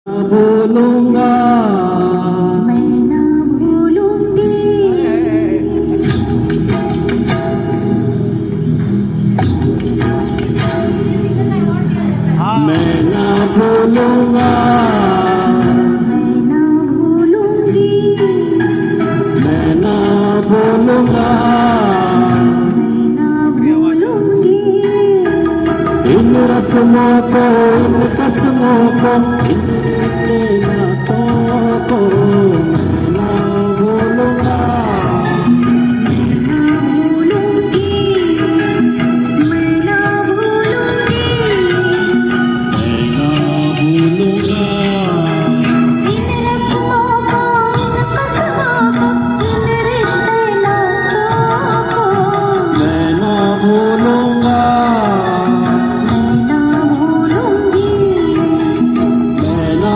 भूलूंगा मैं ना भूलूंगी मैं ना भूलूंगा मैं ना भूलूंगी मैं ना भूलूंगा मैं ना भूलूंगी इन रस्मों को इन कसमों को इन रिश्ते